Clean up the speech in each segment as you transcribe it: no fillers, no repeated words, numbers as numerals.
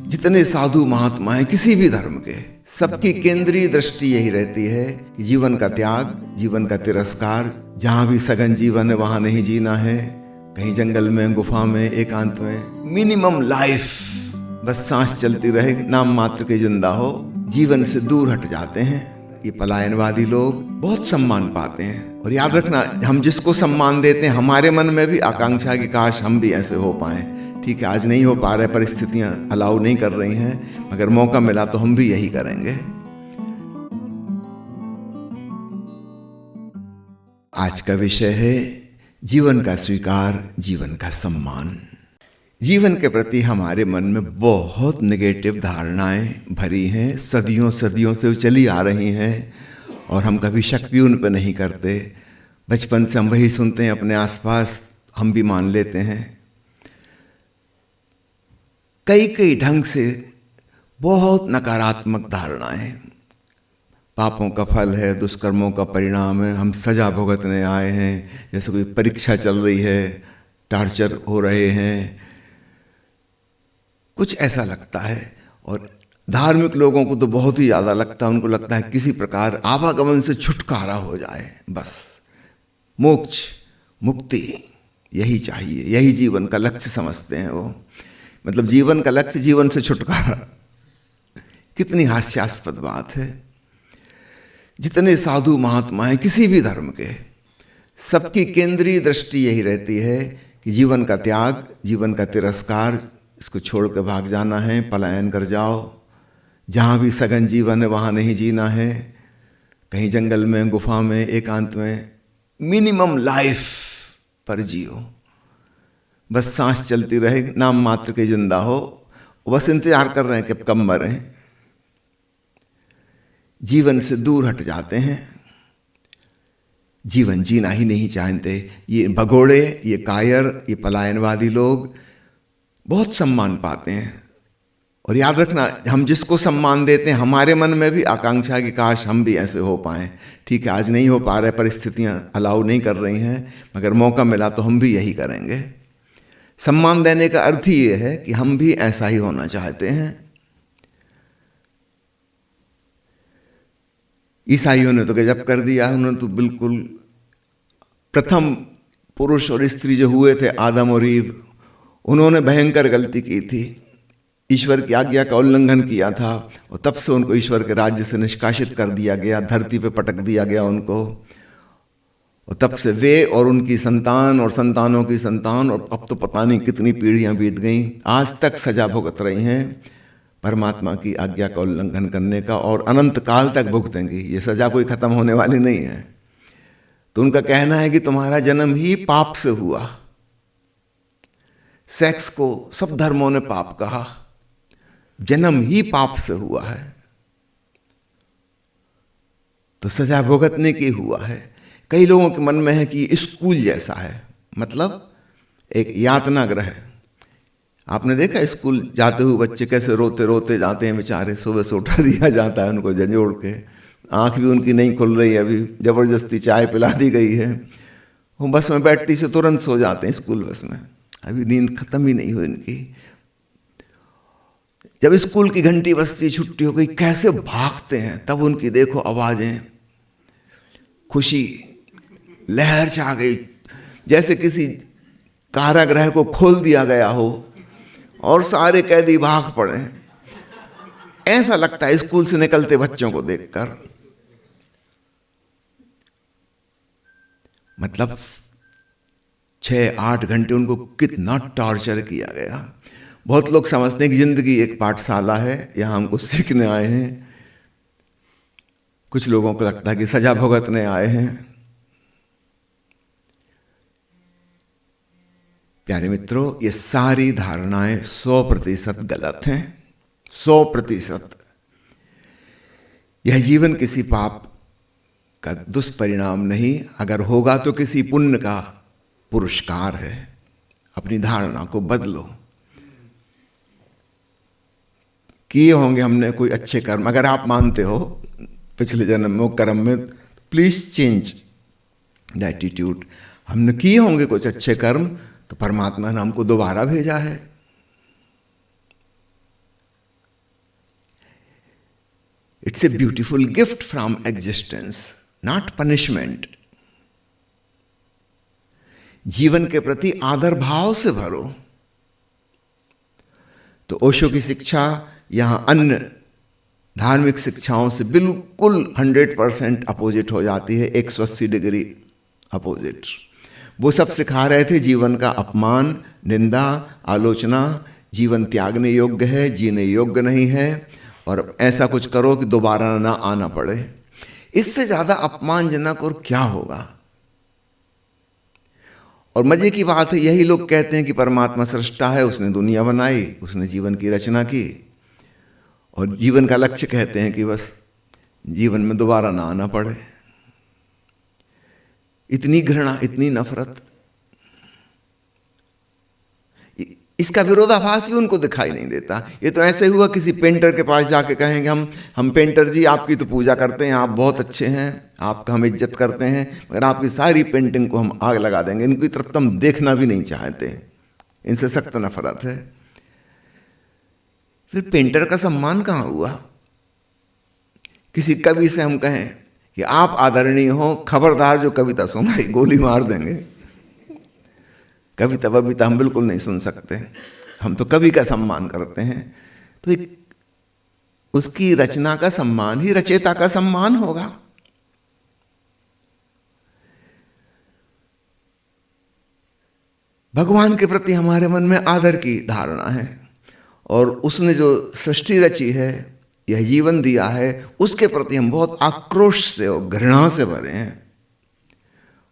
जितने साधु महात्मा हैं किसी भी धर्म के, सबकी केंद्रीय दृष्टि यही रहती है कि जीवन का त्याग, जीवन का तिरस्कार, जहां भी सघन जीवन है वहां नहीं जीना है। कहीं जंगल में, गुफा में, एकांत में, मिनिमम लाइफ, बस सांस चलती रहे, नाम मात्र के जिंदा हो, जीवन से दूर हट जाते हैं। ये पलायनवादी लोग बहुत सम्मान पाते हैं। और याद रखना, हम जिसको सम्मान देते हैं हमारे मन में भी आकांक्षा की काश हम भी ऐसे हो पाए। ठीक है, आज नहीं हो पा रहे, परिस्थितियां अलाउ नहीं कर रही हैं, मगर मौका मिला तो हम भी यही करेंगे। आज का विषय है जीवन का स्वीकार, जीवन का सम्मान। जीवन के प्रति हमारे मन में बहुत नेगेटिव धारणाएं भरी हैं, सदियों सदियों से चली आ रही हैं और हम कभी शक भी उन पर नहीं करते। बचपन से हम वही सुनते हैं, अपने आसपास हम भी मान लेते हैं। कई ढंग से बहुत नकारात्मक धारणाएं, पापों का फल है, दुष्कर्मों का परिणाम है, हम सजा भुगतने आए हैं, जैसे कोई परीक्षा चल रही है, टॉर्चर हो रहे हैं, कुछ ऐसा लगता है। और धार्मिक लोगों को तो बहुत ही ज़्यादा लगता है, उनको लगता है किसी प्रकार आवागमन से छुटकारा हो जाए, बस मोक्ष, मुक्ति, यही चाहिए, यही जीवन का लक्ष्य समझते हैं वो। मतलब जीवन का लक्ष्य जीवन से छुटकारा, कितनी हास्यास्पद बात है। जितने साधु महात्मा हैं किसी भी धर्म के, सबकी केंद्रीय दृष्टि यही रहती है कि जीवन का त्याग, जीवन का तिरस्कार, इसको छोड़ कर भाग जाना है, पलायन कर जाओ, जहाँ भी सघन जीवन है वहाँ नहीं जीना है। कहीं जंगल में, गुफा में, एकांत में, मिनिमम लाइफ पर जियो, बस सांस चलती रहे, नाम मात्र के जिंदा हो, बस इंतजार कर रहे हैं कि अब कब मरें। जीवन से दूर हट जाते हैं, जीवन जीना ही नहीं चाहते। ये भगोड़े, ये कायर, ये पलायनवादी लोग बहुत सम्मान पाते हैं। और याद रखना, हम जिसको सम्मान देते हैं हमारे मन में भी आकांक्षा की काश हम भी ऐसे हो पाए। ठीक है, आज नहीं हो पा रहे, परिस्थितियां अलाउ नहीं कर रही हैं, मगर मौका मिला तो हम भी यही करेंगे। सम्मान देने का अर्थ ही ये है कि हम भी ऐसा ही होना चाहते हैं। ईसाइयों ने तो गजब कर दिया, उन्होंने तो बिल्कुल प्रथम पुरुष और स्त्री जो हुए थे, आदम और ईव, उन्होंने भयंकर गलती की थी, ईश्वर की आज्ञा का उल्लंघन किया था, और तब से उनको ईश्वर के राज्य से निष्कासित कर दिया गया, धरती पे पटक दिया गया उनको। और तब से वे और उनकी संतान और संतानों की संतान, और अब तो पता नहीं कितनी पीढ़ियां बीत गईं, आज तक सजा भुगत रही हैं परमात्मा की आज्ञा का उल्लंघन करने का, और अनंत काल तक भुगतेंगी। ये सजा कोई खत्म होने वाली नहीं है। तो उनका कहना है कि तुम्हारा जन्म ही पाप से हुआ। सेक्स को सब धर्मों ने पाप कहा, जन्म ही पाप से हुआ है, तो सजा भुगतने की हुआ है। कई लोगों के मन में है कि स्कूल जैसा है, मतलब एक यातना ग्रह। आपने देखा स्कूल जाते हुए बच्चे कैसे रोते रोते जाते हैं बेचारे, सुबह से उठा दिया जाता है उनको झंझोड़ के, आंख भी उनकी नहीं खुल रही है, अभी जबरदस्ती चाय पिला दी गई है, वो बस में बैठती से तुरंत सो जाते हैं स्कूल बस में, अभी नींद खत्म ही नहीं हुई इनकी। जब स्कूल की घंटी बजती, छुट्टी हो गई, कैसे भागते हैं, तब उनकी देखो आवाजें, खुशी, लहर छा गई, जैसे किसी कारागृह को खोल दिया गया हो और सारे कैदी भाग पड़े। ऐसा लगता है स्कूल से निकलते बच्चों को देखकर। मतलब 6-8 घंटे उनको कितना टॉर्चर किया गया। बहुत लोग समझते हैं कि जिंदगी एक पाठशाला है, यहां हम कुछ सीखने आए हैं। कुछ लोगों को लगता है कि सजा भुगतने आए हैं। प्यारे मित्रों, ये सारी धारणाएं 100% गलत हैं, 100%। यह जीवन किसी पाप का दुष्परिणाम नहीं, अगर होगा तो किसी पुण्य का पुरस्कार है। अपनी धारणा को बदलो। किए होंगे हमने कोई अच्छे कर्म, अगर आप मानते हो पिछले जन्म में कर्म में, प्लीज चेंज द एटीट्यूड। हमने किए होंगे कुछ अच्छे कर्म, तो परमात्मा ने हमको दोबारा भेजा है। It's a beautiful gift from existence, not punishment. जीवन के प्रति आदर भाव से भरो। तो ओशो की शिक्षा यहां अन्य धार्मिक शिक्षाओं से बिल्कुल 100% अपोजिट हो जाती है, 180 डिग्री अपोजिट। वो सब सिखा रहे थे जीवन का अपमान, निंदा, आलोचना, जीवन त्यागने योग्य है, जीने योग्य नहीं है, और ऐसा कुछ करो कि दोबारा ना आना पड़े। इससे ज्यादा अपमानजनक और क्या होगा। और मजे की बात है, यही लोग कहते हैं कि परमात्मा सृष्टा है, उसने दुनिया बनाई, उसने जीवन की रचना की, और जीवन का लक्ष्य कहते हैं कि बस जीवन में दोबारा ना आना पड़े। इतनी घृणा, इतनी नफरत, इसका विरोधाभास भी उनको दिखाई नहीं देता। ये तो ऐसे हुआ किसी पेंटर के पास जाके कहेंगे हम पेंटर जी आपकी तो पूजा करते हैं, आप बहुत अच्छे हैं, आपका हम इज्जत करते हैं, मगर आपकी सारी पेंटिंग को हम आग लगा देंगे, इनकी तरफ तो हम देखना भी नहीं चाहते, इनसे सख्त नफरत है। फिर पेंटर का सम्मान कहाँ हुआ। किसी कवि से हम कहें कि आप आदरणीय हो, खबरदार जो कविता सुनाई गोली मार देंगे। कविता वविता हम बिल्कुल नहीं सुन सकते, हम तो कवि का सम्मान करते हैं। तो उसकी रचना का सम्मान ही रचयिता का सम्मान होगा। भगवान के प्रति हमारे मन में आदर की धारणा है, और उसने जो सृष्टि रची है, यह जीवन दिया है, उसके प्रति हम बहुत आक्रोश से और घृणा से भरे हैं,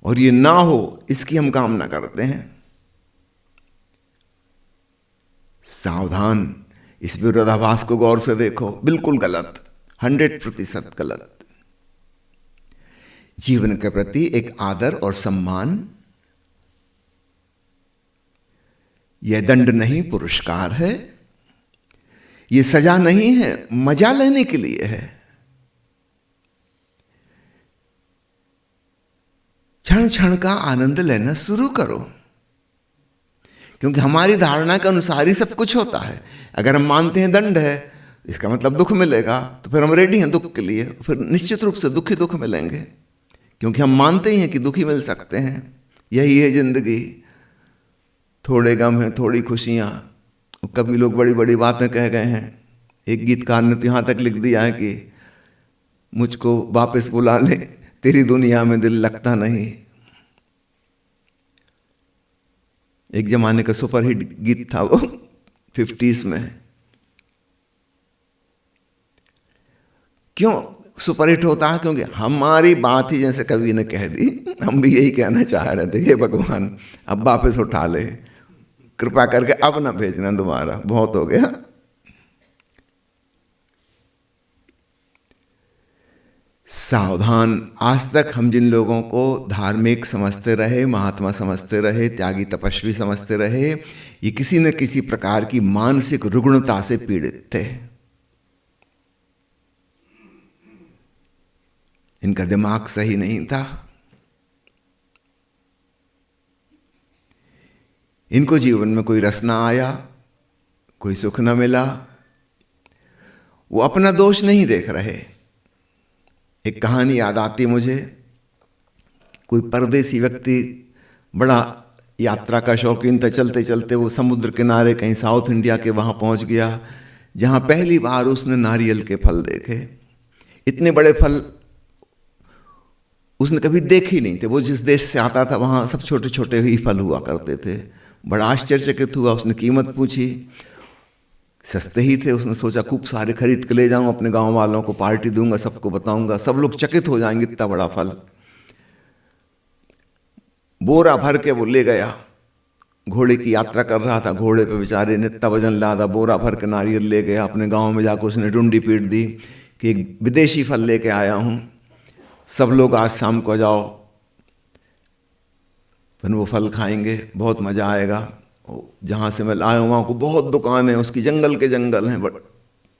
और ये ना हो इसकी हम कामना करते हैं। सावधान, इस विरोधाभास को गौर से देखो, बिल्कुल गलत, 100% गलत। जीवन के प्रति एक आदर और सम्मान, यह दंड नहीं पुरस्कार है, यह सजा नहीं है, मजा लेने के लिए है। क्षण क्षण का आनंद लेना शुरू करो, क्योंकि हमारी धारणा के अनुसार ही सब कुछ होता है। अगर हम मानते हैं दंड है, इसका मतलब दुख मिलेगा, तो फिर हम रेडी हैं दुख के लिए, फिर निश्चित रूप से दुख ही दुख मिलेंगे, क्योंकि हम मानते ही हैं कि दुखी मिल सकते हैं। यही है जिंदगी, थोड़े गम हैं, थोड़ी खुशियां। कभी लोग बड़ी बड़ी बातें कह गए हैं। एक गीतकार ने तो यहां तक लिख दिया है कि मुझको वापस बुला ले, तेरी दुनिया में दिल लगता नहीं। एक जमाने का सुपरहिट गीत था वो, 50s में। क्यों सुपरहिट होता है? क्योंकि हमारी बात ही जैसे कवि ने कह दी, हम भी यही कहना चाह रहे थे, हे भगवान अब वापस उठा ले, कृपा करके अब ना भेजना दोबारा, बहुत हो गया। सावधान, आज तक हम जिन लोगों को धार्मिक समझते रहे, महात्मा समझते रहे, त्यागी तपस्वी समझते रहे, ये किसी न किसी प्रकार की मानसिक रुग्णता से पीड़ित थे। इनका दिमाग सही नहीं था। इनको जीवन में कोई रस ना आया, कोई सुख न मिला। वो अपना दोष नहीं देख रहे। एक कहानी याद आती मुझे, कोई परदेसी व्यक्ति बड़ा यात्रा का शौकीन था, चलते चलते वो समुद्र किनारे कहीं साउथ इंडिया के वहाँ पहुँच गया, जहाँ पहली बार उसने नारियल के फल देखे। इतने बड़े फल उसने कभी देखे ही नहीं थे। वो जिस देश से आता था वहाँ सब छोटे छोटे ही फल हुआ करते थे। बड़ा आश्चर्यचकित हुआ, उसने कीमत पूछी, सस्ते ही थे। उसने सोचा खूब सारे खरीद के ले जाऊं, अपने गांव वालों को पार्टी दूंगा, सबको बताऊंगा, सब लोग चकित हो जाएंगे, इतना बड़ा फल। बोरा भर के वो ले गया, घोड़े की यात्रा कर रहा था, घोड़े पे बेचारे ने इतना वजन लादा, बोरा भर के नारियल ले गया। अपने गांव में जाकर उसने डुंडी पीट दी कि एक विदेशी फल लेके आया हूं, सब लोग आज शाम को जाओ, फिर वो फल खाएंगे, बहुत मजा आएगा। जहाँ से मैं लाया हूँ वहाँ को बहुत दुकान है, उसकी जंगल के जंगल हैं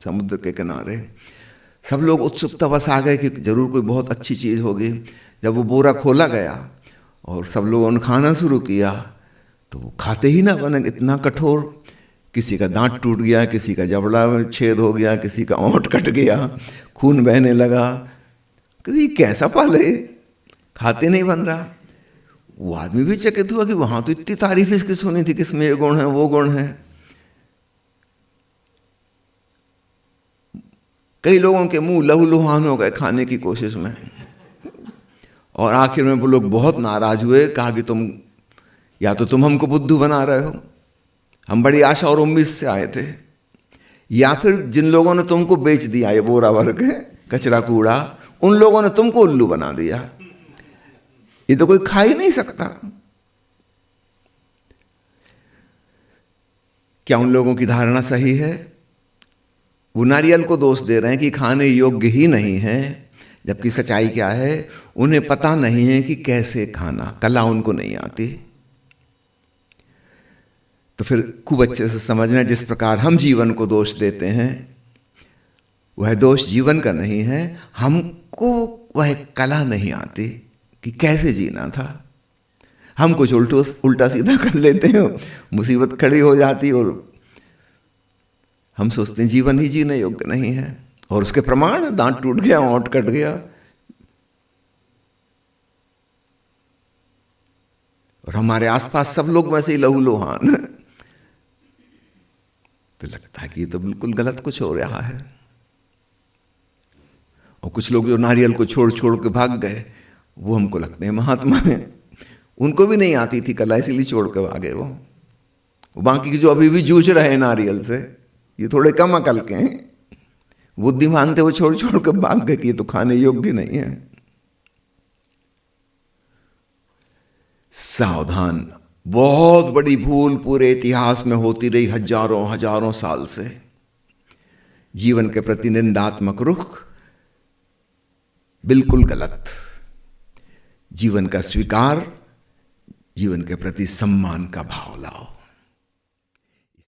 समुद्र के किनारे। सब लोग उत्सुकता बस आ गए कि जरूर कोई बहुत अच्छी चीज़ होगी। जब वो बोरा खोला गया और सब लोगों ने खाना शुरू किया, तो वो खाते ही ना बने, इतना कठोर किसी का दांत टूट गया, किसी का जबड़ा में छेद हो गया, किसी का ओंठ कट गया, खून बहने लगा। कभी कैसा पाले, खाते नहीं बन रहा। वो आदमी भी चकित हुआ कि वहां तो इतनी तारीफ इसकी सुनी थी, किसमें ये गुण है वो गुण है। कई लोगों के मुंह लहूलुहान हो गए खाने की कोशिश में, और आखिर में वो लोग बहुत नाराज हुए, कहा कि तुम या तो तुम हमको बुद्धू बना रहे हो, हम बड़ी आशा और उम्मीद से आए थे, या फिर जिन लोगों ने तुमको बेच दिया ये बोरा भर के कचरा कूड़ा, उन लोगों ने तुमको उल्लू बना दिया, ये तो कोई खा ही नहीं सकता। क्या उन लोगों की धारणा सही है? वो नारियल को दोष दे रहे हैं कि खाने योग्य ही नहीं है, जबकि सच्चाई क्या है, उन्हें पता नहीं है कि कैसे खाना, कला उनको नहीं आती। तो फिर खूब अच्छे से समझना, जिस प्रकार हम जीवन को दोष देते हैं वह दोष जीवन का नहीं है, हमको वह कला नहीं आती कि कैसे जीना था। हम कुछ उल्टा सीधा कर लेते हैं, मुसीबत खड़ी हो जाती और हम सोचते हैं जीवन ही जीने योग्य नहीं है, और उसके प्रमाण दांत टूट गया, ओंठ कट गया, और हमारे आसपास सब लोग वैसे ही लहूलुहान। तो लगता है कि ये तो बिल्कुल गलत कुछ हो रहा है। और कुछ लोग जो नारियल को छोड़ छोड़ के भाग गए, वो हमको लगते हैं महात्मा हैं, उनको भी नहीं आती थी कला, इसीलिए छोड़ के भागे वो। बाकी के जो अभी भी जूझ रहे हैं नारियल से, ये थोड़े कम अकल के हैं, बुद्धिमान थे, वो छोड़ छोड़ के भाग गए कि ये तो खाने योग्य नहीं है। सावधान, बहुत बड़ी भूल पूरे इतिहास में होती रही हजारों हजारों साल से। जीवन के प्रति निंदात्मक रुख बिल्कुल गलत। जीवन का स्वीकार, जीवन के प्रति सम्मान का भाव लाओ।